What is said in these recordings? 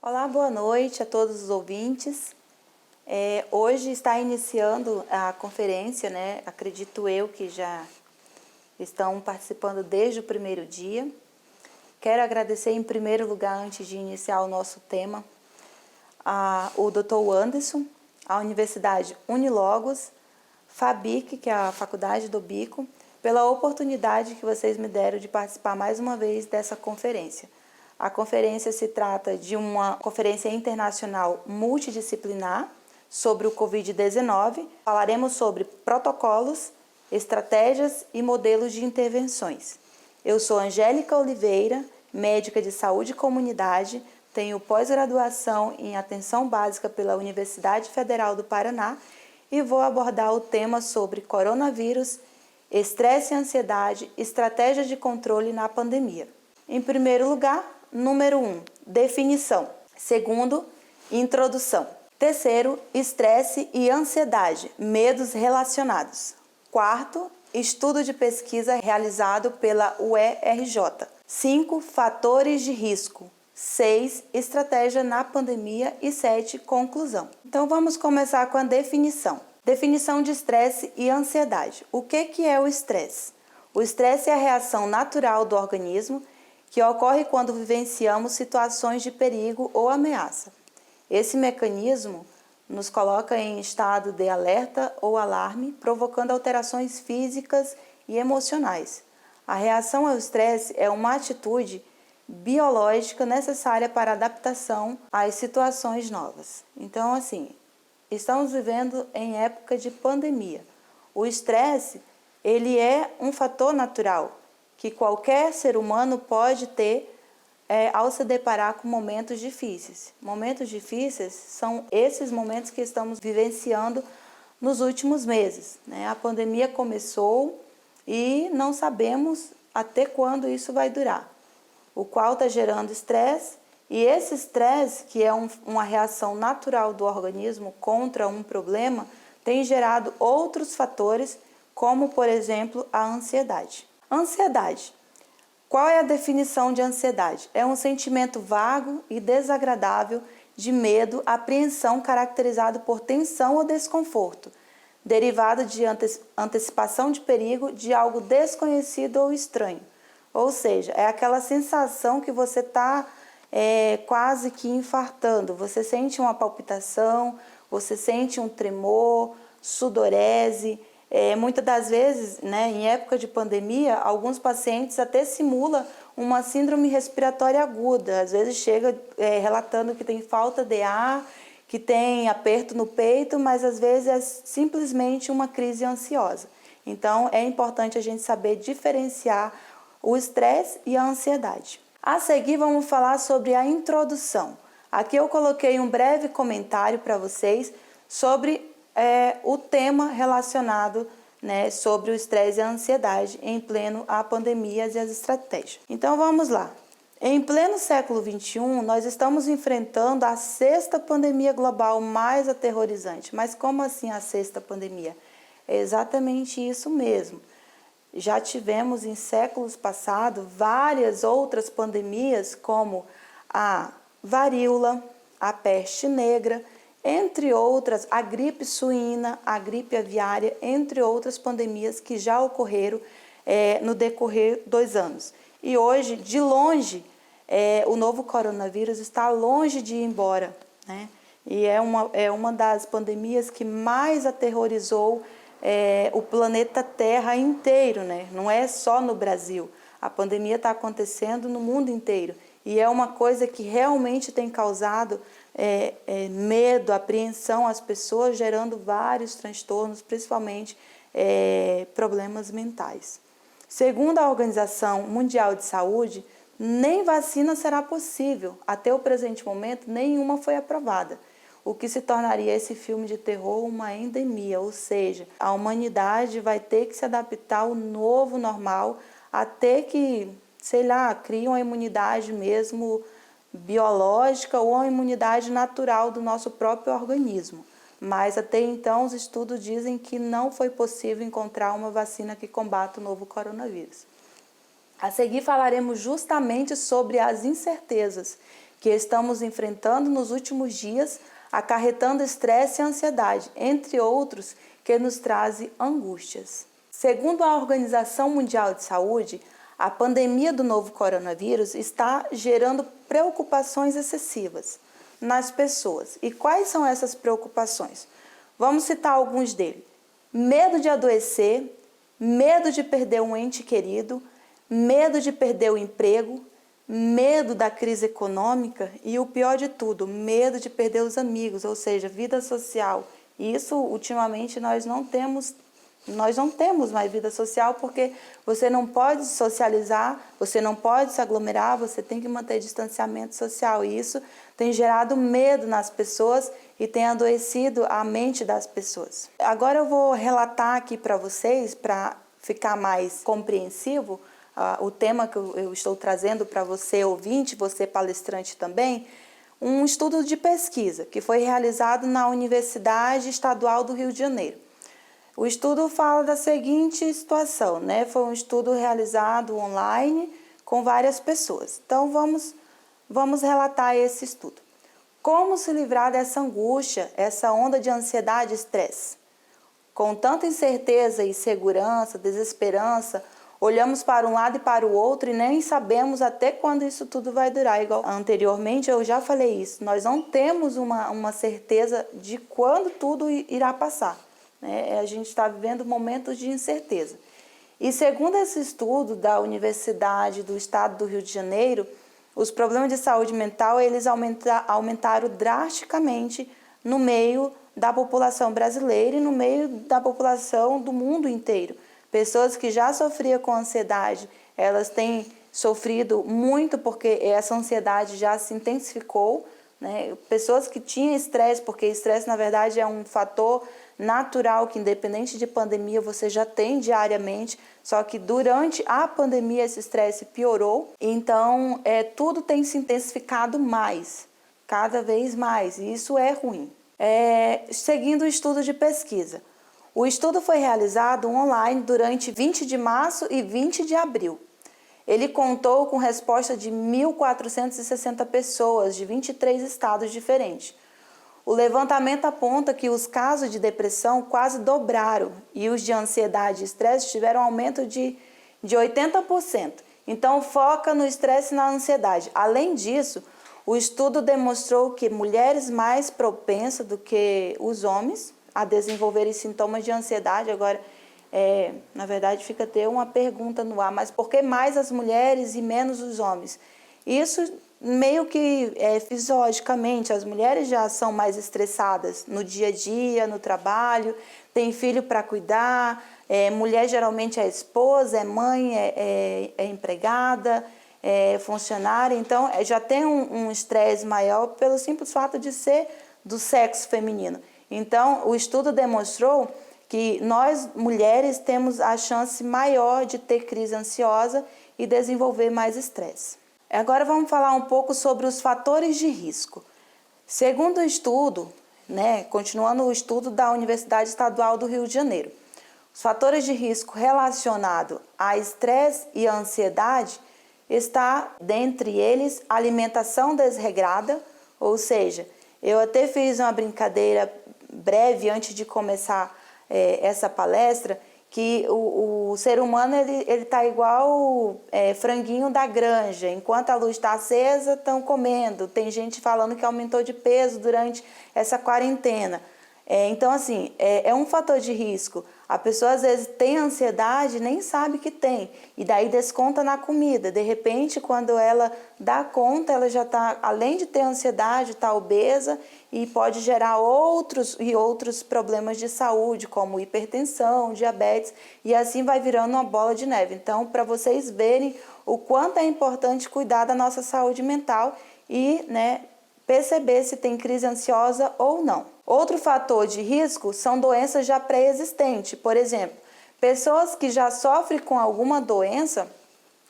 Olá, boa noite a todos os ouvintes. Hoje está iniciando a conferência, né? Acredito eu que já estão participando desde o primeiro dia. Quero agradecer em primeiro lugar, antes de iniciar o nosso tema, o Dr. Anderson, a Universidade Unilogos, FABIC, que é a Faculdade do Bico, pela oportunidade que vocês me deram de participar mais uma vez dessa conferência. A conferência se trata de uma conferência internacional multidisciplinar sobre o Covid-19. Falaremos sobre protocolos, estratégias e modelos de intervenções. Eu sou Angélica Oliveira, médica de saúde e comunidade, tenho pós-graduação em atenção básica pela Universidade Federal do Paraná e vou abordar o tema sobre coronavírus, estresse e ansiedade, estratégias de controle na pandemia. Em primeiro lugar, número 1, definição. Segundo, introdução. Terceiro, estresse e ansiedade, medos relacionados. Quarto, estudo de pesquisa realizado pela UERJ. 5, fatores de risco. 6, estratégia na pandemia. E 7, conclusão. Então vamos começar com a definição. Definição de estresse e ansiedade. O que é o estresse? O estresse é a reação natural do organismo que ocorre quando vivenciamos situações de perigo ou ameaça. Esse mecanismo nos coloca em estado de alerta ou alarme, provocando alterações físicas e emocionais. A reação ao estresse é uma atitude biológica necessária para a adaptação às situações novas. Então, assim, estamos vivendo em época de pandemia. O estresse, ele é um fator natural que qualquer ser humano pode ter ao se deparar com momentos difíceis. Momentos difíceis são esses momentos que estamos vivenciando nos últimos meses, né? A pandemia começou e não sabemos até quando isso vai durar, o qual está gerando estresse, e esse estresse, que é uma reação natural do organismo contra um problema, tem gerado outros fatores, como, por exemplo, a ansiedade. Ansiedade. Qual é a definição de ansiedade? É um sentimento vago e desagradável de medo, apreensão caracterizado por tensão ou desconforto, derivado de antecipação de perigo de algo desconhecido ou estranho. Ou seja, é aquela sensação que você está quase que infartando. Você sente uma palpitação, você sente um tremor, sudorese. Muitas das vezes, né, em época de pandemia, alguns pacientes até simulam uma síndrome respiratória aguda. Às vezes chega relatando que tem falta de ar, que tem aperto no peito, mas às vezes é simplesmente uma crise ansiosa. Então, é importante a gente saber diferenciar o estresse e a ansiedade. A seguir, vamos falar sobre a introdução. Aqui eu coloquei um breve comentário para vocês sobre o tema relacionado, né, sobre o estresse e a ansiedade em pleno a pandemias e as estratégias. Então vamos lá. Em pleno século XXI, nós estamos enfrentando a sexta pandemia global mais aterrorizante. Mas como assim a sexta pandemia? É exatamente isso mesmo. Já tivemos em séculos passados várias outras pandemias, como a varíola, a peste negra, entre outras, a gripe suína, a gripe aviária, entre outras pandemias que já ocorreram no decorrer dos anos. E hoje, de longe, o novo coronavírus está longe de ir embora, né? E é uma das pandemias que mais aterrorizou o planeta Terra inteiro, né? Não é só no Brasil. A pandemia está acontecendo no mundo inteiro. E é uma coisa que realmente tem causado medo, apreensão às pessoas, gerando vários transtornos, principalmente problemas mentais. Segundo a Organização Mundial de Saúde, nem vacina será possível. Até o presente momento, nenhuma foi aprovada, o que se tornaria esse filme de terror uma endemia, ou seja, a humanidade vai ter que se adaptar ao novo normal até que, sei lá, crie uma imunidade mesmo biológica ou a imunidade natural do nosso próprio organismo. Mas até então os estudos dizem que não foi possível encontrar uma vacina que combata o novo coronavírus. A seguir falaremos justamente sobre as incertezas que estamos enfrentando nos últimos dias, acarretando estresse e ansiedade, entre outros, que nos trazem angústias. Segundo a Organização Mundial de Saúde, a pandemia do novo coronavírus está gerando preocupações excessivas nas pessoas. E quais são essas preocupações? Vamos citar alguns deles. Medo de adoecer, medo de perder um ente querido, medo de perder o emprego, medo da crise econômica e o pior de tudo, medo de perder os amigos, ou seja, vida social. E isso, ultimamente, nós não temos mais vida social porque você não pode socializar, você não pode se aglomerar, você tem que manter distanciamento social. E isso tem gerado medo nas pessoas e tem adoecido a mente das pessoas. Agora eu vou relatar aqui para vocês, para ficar mais compreensivo, o tema que eu estou trazendo para você ouvinte, você palestrante também, um estudo de pesquisa que foi realizado na Universidade Estadual do Rio de Janeiro. O estudo fala da seguinte situação, né? Foi um estudo realizado online com várias pessoas. Então vamos relatar esse estudo. Como se livrar dessa angústia, essa onda de ansiedade e estresse? Com tanta incerteza e insegurança, desesperança, olhamos para um lado e para o outro e nem sabemos até quando isso tudo vai durar. Igual anteriormente eu já falei isso, nós não temos uma certeza de quando tudo irá passar. A gente está vivendo momentos de incerteza. E segundo esse estudo da Universidade do Estado do Rio de Janeiro, os problemas de saúde mental eles aumentaram drasticamente no meio da população brasileira e no meio da população do mundo inteiro. Pessoas que já sofriam com ansiedade, elas têm sofrido muito porque essa ansiedade já se intensificou, né? Pessoas que tinham estresse, porque estresse na verdade é um fator natural que independente de pandemia você já tem diariamente, só que durante a pandemia esse estresse piorou, então tudo tem se intensificado mais, cada vez mais, e isso é ruim. Seguindo o estudo de pesquisa, o estudo foi realizado online durante 20 de março e 20 de abril. Ele contou com resposta de 1.460 pessoas de 23 estados diferentes. O levantamento aponta que os casos de depressão quase dobraram e os de ansiedade e estresse tiveram um aumento de 80%. Então, foca no estresse e na ansiedade. Além disso, o estudo demonstrou que mulheres mais propensas do que os homens a desenvolverem sintomas de ansiedade. Agora, na verdade, fica até uma pergunta no ar, mas por que mais as mulheres e menos os homens? Isso meio que fisiologicamente, as mulheres já são mais estressadas no dia a dia, no trabalho, tem filho para cuidar, mulher geralmente é esposa, é mãe, é empregada, é funcionária, então já tem um estresse maior pelo simples fato de ser do sexo feminino. Então, o estudo demonstrou que nós, mulheres, temos a chance maior de ter crise ansiosa e desenvolver mais estresse. Agora vamos falar um pouco sobre os fatores de risco. Segundo o estudo, continuando o estudo da Universidade Estadual do Rio de Janeiro, os fatores de risco relacionados a estresse e a ansiedade está, dentre eles, alimentação desregrada, ou seja, eu até fiz uma brincadeira breve antes de começar essa palestra, que o ser humano ele tá igual franguinho da granja, enquanto a luz está acesa, estão comendo. Tem gente falando que aumentou de peso durante essa quarentena. Então, assim, é um fator de risco. A pessoa, às vezes, tem ansiedade e nem sabe que tem. E daí desconta na comida. De repente, quando ela dá conta, ela já está, além de ter ansiedade, está obesa e pode gerar outros problemas de saúde, como hipertensão, diabetes, e assim vai virando uma bola de neve. Então, para vocês verem o quanto é importante cuidar da nossa saúde mental e, perceber se tem crise ansiosa ou não. Outro fator de risco são doenças já pré-existentes. Por exemplo, pessoas que já sofrem com alguma doença,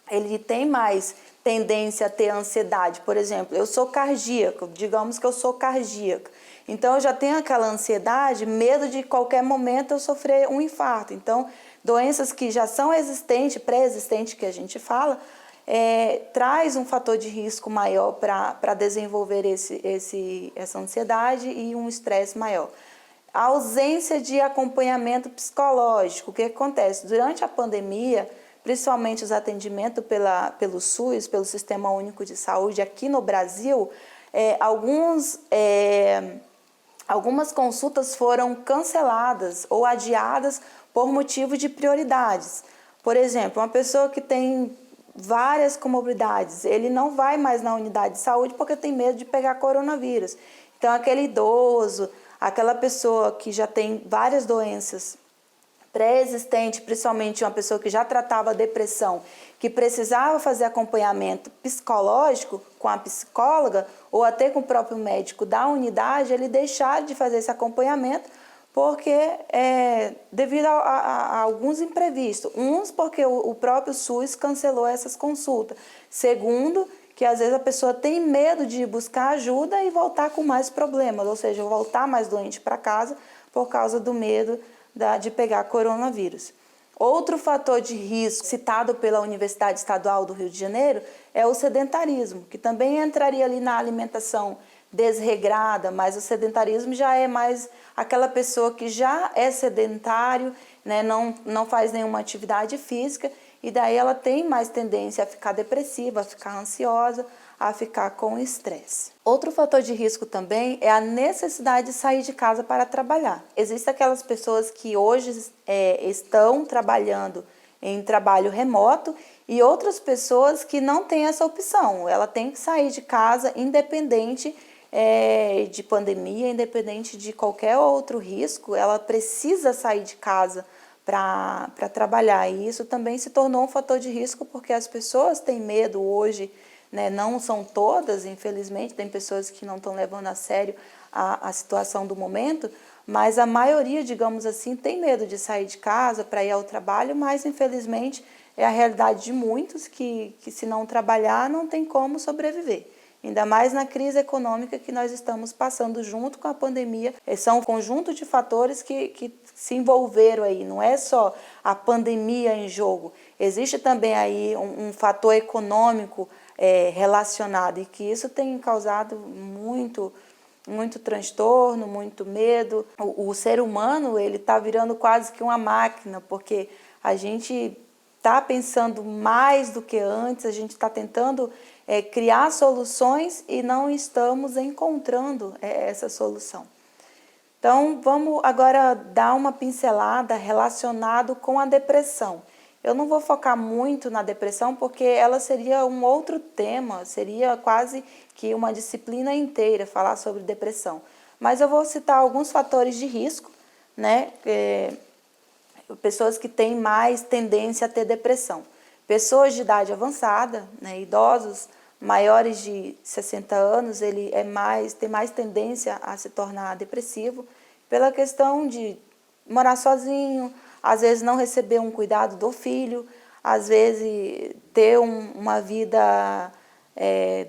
ele tem mais tendência a ter ansiedade. Por exemplo, eu sou cardíaca, digamos que eu sou cardíaca. Então, eu já tenho aquela ansiedade, medo de qualquer momento eu sofrer um infarto. Então, doenças que já são existentes, pré-existentes que a gente fala, traz um fator de risco maior para desenvolver essa ansiedade e um estresse maior. A ausência de acompanhamento psicológico. O que acontece? Durante a pandemia, principalmente os atendimentos pelo SUS, pelo Sistema Único de Saúde, aqui no Brasil, algumas consultas foram canceladas ou adiadas por motivo de prioridades. Por exemplo, uma pessoa que tem várias comorbidades, ele não vai mais na unidade de saúde porque tem medo de pegar coronavírus. Então, aquele idoso, aquela pessoa que já tem várias doenças pré-existentes, principalmente uma pessoa que já tratava depressão, que precisava fazer acompanhamento psicológico com a psicóloga ou até com o próprio médico da unidade, ele deixar de fazer esse acompanhamento porque devido a alguns imprevistos. Uns porque o próprio SUS cancelou essas consultas. Segundo, que às vezes a pessoa tem medo de buscar ajuda e voltar com mais problemas, ou seja, voltar mais doente para casa por causa do medo de pegar coronavírus. Outro fator de risco citado pela Universidade Estadual do Rio de Janeiro é o sedentarismo, que também entraria ali na alimentação desregrada, mas o sedentarismo já é mais aquela pessoa que já é sedentário, né, não faz nenhuma atividade física, e daí ela tem mais tendência a ficar depressiva, a ficar ansiosa, a ficar com estresse. Outro fator de risco também é a necessidade de sair de casa para trabalhar. Existem aquelas pessoas que hoje estão trabalhando em trabalho remoto e outras pessoas que não têm essa opção. Ela tem que sair de casa independente de pandemia, independente de qualquer outro risco, ela precisa sair de casa para trabalhar. E isso também se tornou um fator de risco porque as pessoas têm medo hoje, né? Não são todas, infelizmente, tem pessoas que não estão levando a sério a situação do momento, mas a maioria, digamos assim, tem medo de sair de casa para ir ao trabalho, mas infelizmente é a realidade de muitos que se não trabalhar não tem como sobreviver. Ainda mais na crise econômica que nós estamos passando junto com a pandemia. São um conjunto de fatores que se envolveram aí. Não é só a pandemia em jogo. Existe também aí um fator econômico relacionado e que isso tem causado muito transtorno, muito medo. O ser humano ele está virando quase que uma máquina, porque a gente está pensando mais do que antes, a gente está tentando criar soluções e não estamos encontrando essa solução. Então, vamos agora dar uma pincelada relacionada com a depressão. Eu não vou focar muito na depressão porque ela seria um outro tema, seria quase que uma disciplina inteira falar sobre depressão. Mas eu vou citar alguns fatores de risco, né? Pessoas que têm mais tendência a ter depressão. Pessoas de idade avançada, né, idosos maiores de 60 anos, ele tem mais tendência a se tornar depressivo pela questão de morar sozinho, às vezes não receber um cuidado do filho, às vezes ter uma vida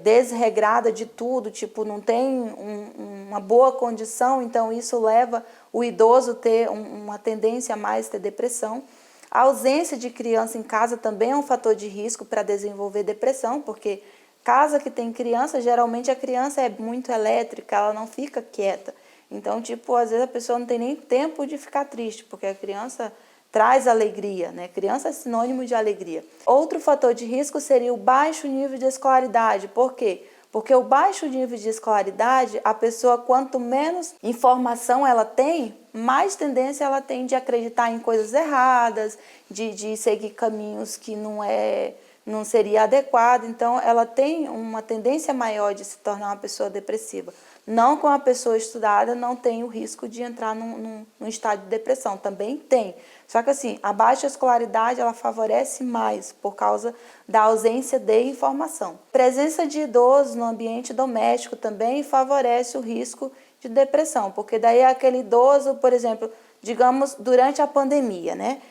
desregrada de tudo, tipo, não tem uma boa condição, então isso leva o idoso a ter uma tendência a mais ter depressão. A ausência de criança em casa também é um fator de risco para desenvolver depressão, porque casa que tem criança, geralmente a criança é muito elétrica, ela não fica quieta. Então, tipo, às vezes a pessoa não tem nem tempo de ficar triste, porque a criança traz alegria, né? Criança é sinônimo de alegria. Outro fator de risco seria o baixo nível de escolaridade. Por quê? Porque o baixo nível de escolaridade, a pessoa, quanto menos informação ela tem, mais tendência ela tem de acreditar em coisas erradas, de seguir caminhos que não seria adequado. Então, ela tem uma tendência maior de se tornar uma pessoa depressiva. Não com a pessoa estudada, não tem o risco de entrar num estado de depressão. Também tem. Só que assim, a baixa escolaridade, ela favorece mais por causa da ausência de informação. Presença de idosos no ambiente doméstico também favorece o risco de depressão, porque daí aquele idoso, por exemplo, digamos, durante a pandemia, né?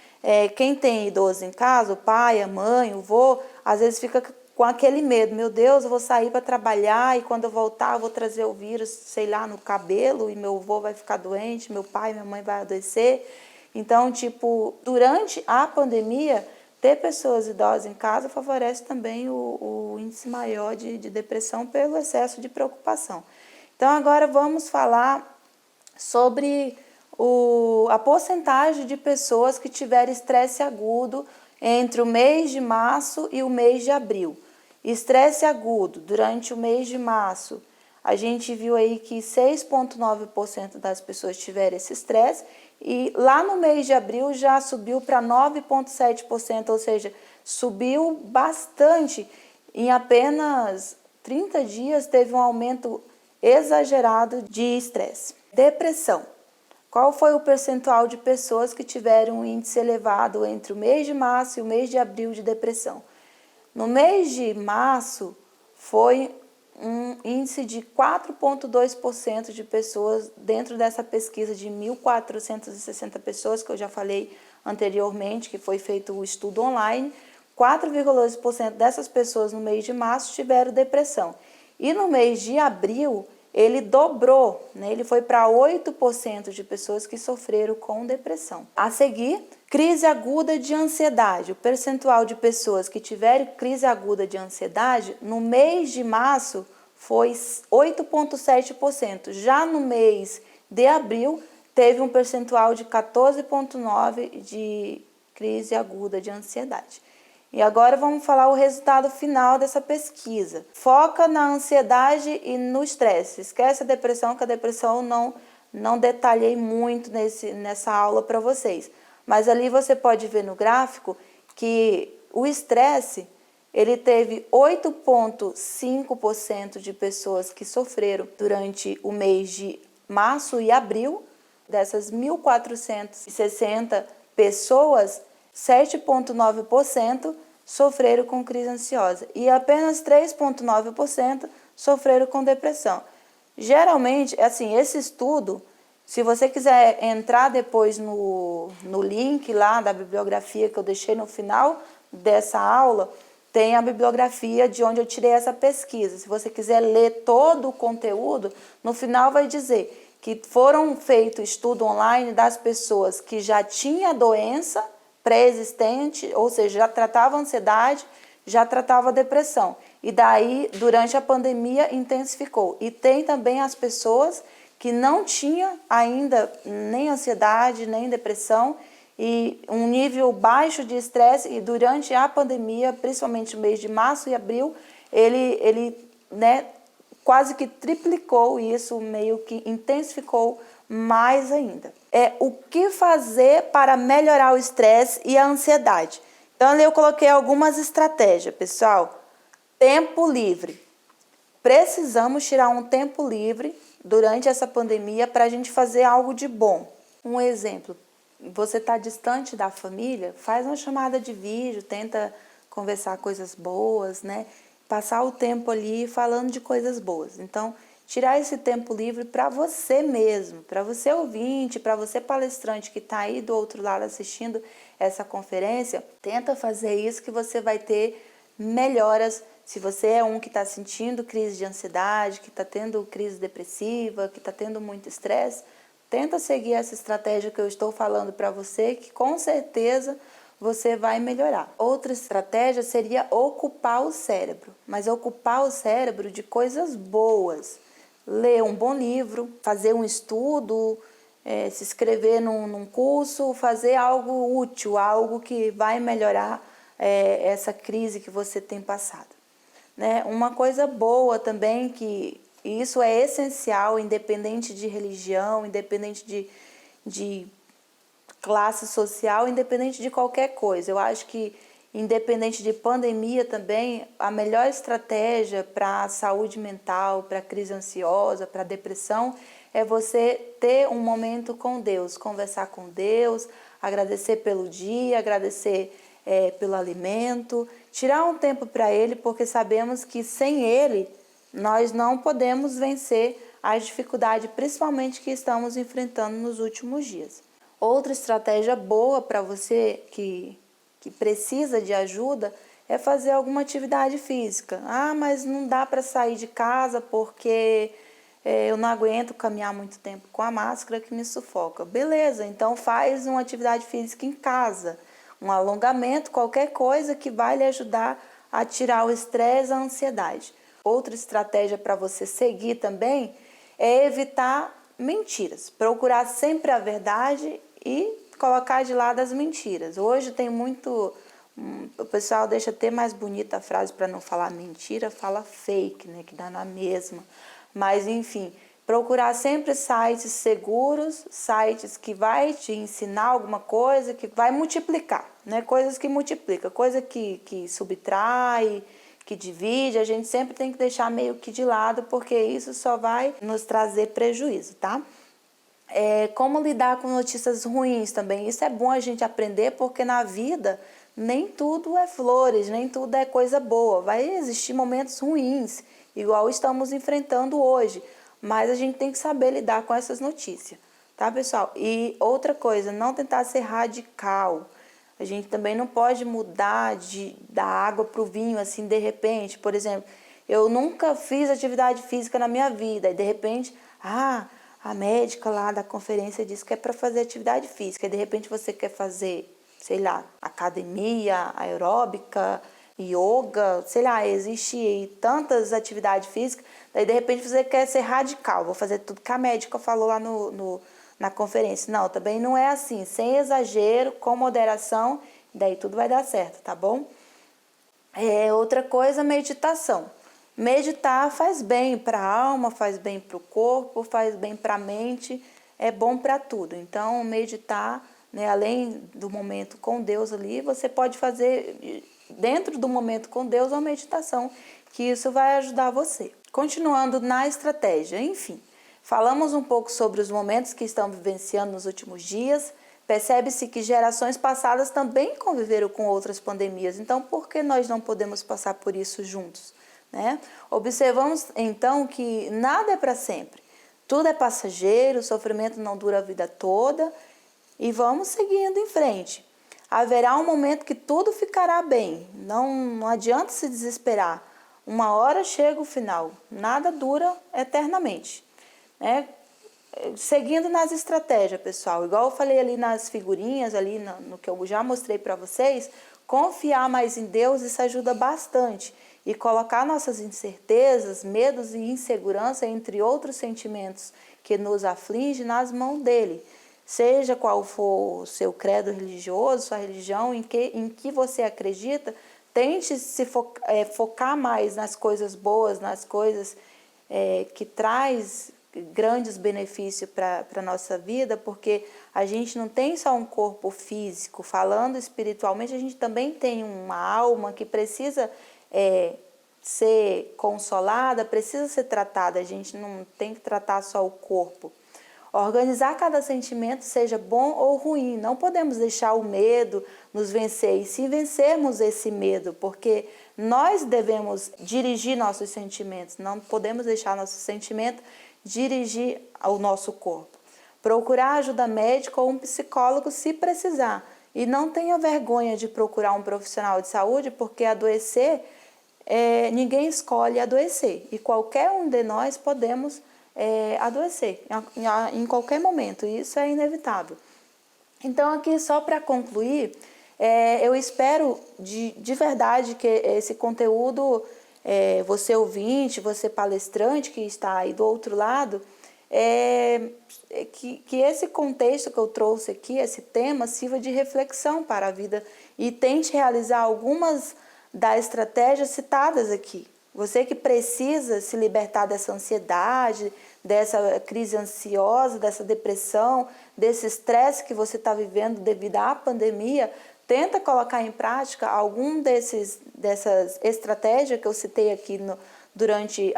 Quem tem idoso em casa, o pai, a mãe, o vô, às vezes fica com aquele medo, meu Deus, eu vou sair para trabalhar e quando eu voltar eu vou trazer o vírus, sei lá, no cabelo e meu avô vai ficar doente, meu pai, minha mãe vai adoecer. Então, tipo, durante a pandemia ter pessoas idosas em casa favorece também o índice maior de depressão pelo excesso de preocupação. Então, agora vamos falar sobre a porcentagem de pessoas que tiveram estresse agudo entre o mês de março e o mês de abril. Estresse agudo, durante o mês de março, a gente viu aí que 6,9% das pessoas tiveram esse estresse, e lá no mês de abril já subiu para 9,7%, ou seja, subiu bastante. Em apenas 30 dias teve um aumento exagerado de estresse. Depressão. Qual foi o percentual de pessoas que tiveram um índice elevado entre o mês de março e o mês de abril de depressão? No mês de março, foi um índice de 4,2% de pessoas dentro dessa pesquisa de 1.460 pessoas, que eu já falei anteriormente, que foi feito o estudo online. 4,2% dessas pessoas no mês de março tiveram depressão. E no mês de abril, ele dobrou, né? Ele foi para 8% de pessoas que sofreram com depressão. A seguir, crise aguda de ansiedade. O percentual de pessoas que tiveram crise aguda de ansiedade no mês de março foi 8,7%. Já no mês de abril, teve um percentual de 14,9% de crise aguda de ansiedade. E agora vamos falar o resultado final dessa pesquisa. Foca na ansiedade e no estresse. Esquece a depressão, que a depressão não detalhei muito nessa aula para vocês. Mas ali você pode ver no gráfico que o estresse, ele teve 8,5% de pessoas que sofreram durante o mês de março e abril. Dessas 1.460 pessoas, 7,9% sofreram com crise ansiosa e apenas 3,9% sofreram com depressão. Geralmente, assim, esse estudo, se você quiser entrar depois no link lá da bibliografia que eu deixei no final dessa aula, tem a bibliografia de onde eu tirei essa pesquisa. Se você quiser ler todo o conteúdo, no final vai dizer que foram feitos estudo online das pessoas que já tinham a doença pré-existente, ou seja, já tratava a ansiedade, já tratava a depressão. E daí, durante a pandemia, intensificou. E tem também as pessoas que não tinham ainda nem ansiedade, nem depressão, e um nível baixo de estresse, e durante a pandemia, principalmente no mês de março e abril, ele quase que triplicou isso, meio que intensificou mais ainda. O que fazer para melhorar o estresse e a ansiedade? Então, ali eu coloquei algumas estratégias, pessoal. Tempo livre. Precisamos tirar um tempo livre durante essa pandemia para a gente fazer algo de bom. Um exemplo, você está distante da família, faz uma chamada de vídeo, tenta conversar coisas boas, né? Passar o tempo ali falando de coisas boas. Então, tirar esse tempo livre para você mesmo, para você ouvinte, para você palestrante que está aí do outro lado assistindo essa conferência, tenta fazer isso que você vai ter melhoras. Se você é um que está sentindo crise de ansiedade, que está tendo crise depressiva, que está tendo muito estresse, tenta seguir essa estratégia que eu estou falando para você, que com certeza você vai melhorar. Outra estratégia seria ocupar o cérebro, mas ocupar o cérebro de coisas boas. Ler um bom livro, fazer um estudo, se inscrever num curso, fazer algo útil, algo que vai melhorar essa crise que você tem passado. Né? Uma coisa boa também, que isso é essencial, independente de religião, independente de classe social, independente de qualquer coisa. Eu acho que, independente de pandemia também, a melhor estratégia para a saúde mental, para a crise ansiosa, para a depressão, é você ter um momento com Deus, conversar com Deus, agradecer pelo dia, agradecer pelo alimento, tirar um tempo para Ele, porque sabemos que sem Ele nós não podemos vencer as dificuldades, principalmente que estamos enfrentando nos últimos dias. Outra estratégia boa para você que precisa de ajuda é fazer alguma atividade física. Ah, mas não dá para sair de casa porque eu não aguento caminhar muito tempo com a máscara que me sufoca. Beleza, então faz uma atividade física em casa. um alongamento, qualquer coisa que vai lhe ajudar a tirar o estresse, a ansiedade. Outra estratégia para você seguir também é evitar mentiras. Procurar sempre a verdade e colocar de lado as mentiras. Hoje tem muito... O pessoal deixa até mais bonita a frase para não falar mentira, fala fake, né? Que dá na mesma. Mas, enfim, procurar sempre sites seguros, sites que vai te ensinar alguma coisa, que vai multiplicar, né? Coisas que multiplicam, coisa que subtrai, que divide, a gente sempre tem que deixar meio que de lado, porque isso só vai nos trazer prejuízo, tá? Como lidar com notícias ruins também, isso é bom a gente aprender, porque na vida nem tudo é flores, nem tudo é coisa boa, vai existir momentos ruins, igual estamos enfrentando hoje, mas a gente tem que saber lidar com essas notícias, tá, pessoal? E outra coisa, não tentar ser radical. A gente também não pode mudar da água para o vinho assim de repente. Por exemplo, eu nunca fiz atividade física na minha vida e de repente, a médica lá da conferência disse que é para fazer atividade física. E de repente você quer fazer, sei lá, academia, aeróbica, yoga, sei lá, existe tantas atividades físicas. Daí de repente você quer ser radical, vou fazer tudo que a médica falou lá na conferência. Não, também não é assim, sem exagero, com moderação, daí tudo vai dar certo, tá bom? Outra coisa, meditação. Meditar faz bem para a alma, faz bem para o corpo, faz bem para a mente, é bom para tudo. Então, meditar, né, além do momento com Deus ali, você pode fazer dentro do momento com Deus uma meditação, que isso vai ajudar você. Continuando na estratégia, enfim. Falamos um pouco sobre os momentos que estamos vivenciando nos últimos dias. Percebe-se que gerações passadas também conviveram com outras pandemias. Então, por que nós não podemos passar por isso juntos, né? Observamos, então, que nada é para sempre. Tudo é passageiro, o sofrimento não dura a vida toda. E vamos seguindo em frente. Haverá um momento que tudo ficará bem. Não adianta se desesperar. Uma hora chega o final. Nada dura eternamente. Seguindo nas estratégias, pessoal, igual eu falei ali nas figurinhas, ali no que eu já mostrei para vocês, confiar mais em Deus, isso ajuda bastante. E colocar nossas incertezas, medos e insegurança, entre outros sentimentos que nos afligem, nas mãos dele. Seja qual for o seu credo religioso, sua religião, em que você acredita, tente se focar mais nas coisas boas, nas coisas que traz grandes benefícios para a nossa vida, porque a gente não tem só um corpo físico. Falando espiritualmente, a gente também tem uma alma que precisa ser consolada, precisa ser tratada. A gente não tem que tratar só o corpo. Organizar cada sentimento, seja bom ou ruim. Não podemos deixar o medo nos vencer. E se vencermos esse medo, porque nós devemos dirigir nossos sentimentos, não podemos deixar nosso sentimento dirigir ao nosso corpo. Procurar ajuda médica ou um psicólogo se precisar. E não tenha vergonha de procurar um profissional de saúde, porque adoecer, ninguém escolhe adoecer. E qualquer um de nós podemos adoecer em qualquer momento. E isso é inevitável. Então, aqui só para concluir, eu espero de verdade que esse conteúdo, você ouvinte, você palestrante que está aí do outro lado, que esse contexto que eu trouxe aqui, esse tema, sirva de reflexão para a vida e tente realizar algumas das estratégias citadas aqui. Você que precisa se libertar dessa ansiedade, dessa crise ansiosa, dessa depressão, desse estresse que você está vivendo devido à pandemia, tenta colocar em prática algum dessas estratégias que eu citei aqui durante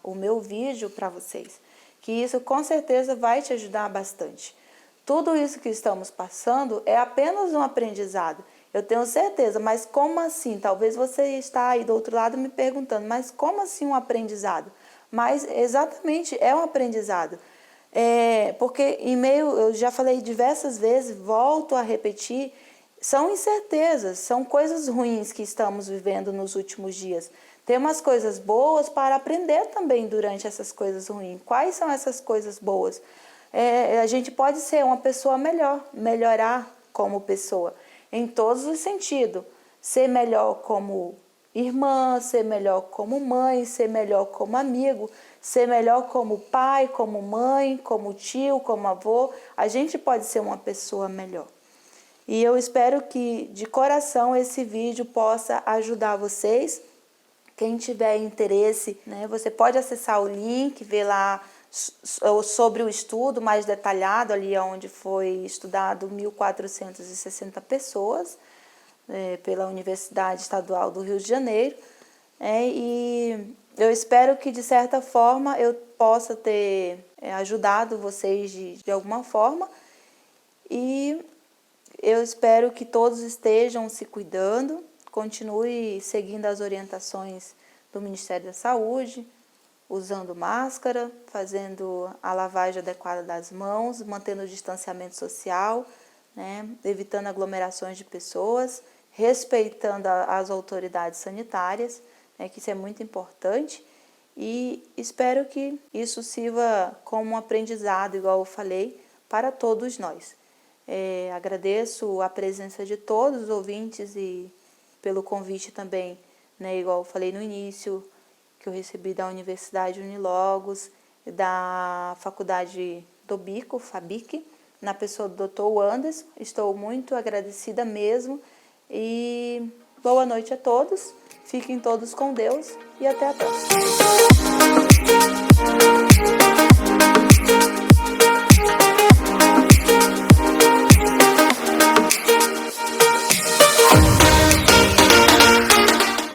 o meu vídeo para vocês. Que isso com certeza vai te ajudar bastante. Tudo isso que estamos passando é apenas um aprendizado. Eu tenho certeza, mas como assim? Talvez você está aí do outro lado me perguntando, mas como assim um aprendizado? Mas exatamente é um aprendizado. Porque eu já falei diversas vezes, volto a repetir, são incertezas, são coisas ruins que estamos vivendo nos últimos dias. Tem umas coisas boas para aprender também durante essas coisas ruins. Quais são essas coisas boas? A gente pode ser uma pessoa melhor, melhorar como pessoa. em todos os sentidos. Ser melhor como irmã, ser melhor como mãe, ser melhor como amigo, ser melhor como pai, como mãe, como tio, como avô. A gente pode ser uma pessoa melhor. E eu espero que, de coração, esse vídeo possa ajudar vocês. Quem tiver interesse, né, você pode acessar o link, ver lá sobre o estudo mais detalhado, ali onde foi estudado 1.460 pessoas, pela Universidade Estadual do Rio de Janeiro. E eu espero que, de certa forma, eu possa ter ajudado vocês de alguma forma. E eu espero que todos estejam se cuidando, continue seguindo as orientações do Ministério da Saúde, usando máscara, fazendo a lavagem adequada das mãos, mantendo o distanciamento social, né, evitando aglomerações de pessoas, respeitando as autoridades sanitárias, né, que isso é muito importante. E espero que isso sirva como um aprendizado, igual eu falei, para todos nós. Agradeço a presença de todos os ouvintes e pelo convite também, né, igual eu falei no início, que eu recebi da Universidade Unilogos, da Faculdade do Bico, FABIC, na pessoa do Dr. Anderson. Estou muito agradecida mesmo e boa noite a todos, fiquem todos com Deus e até a próxima.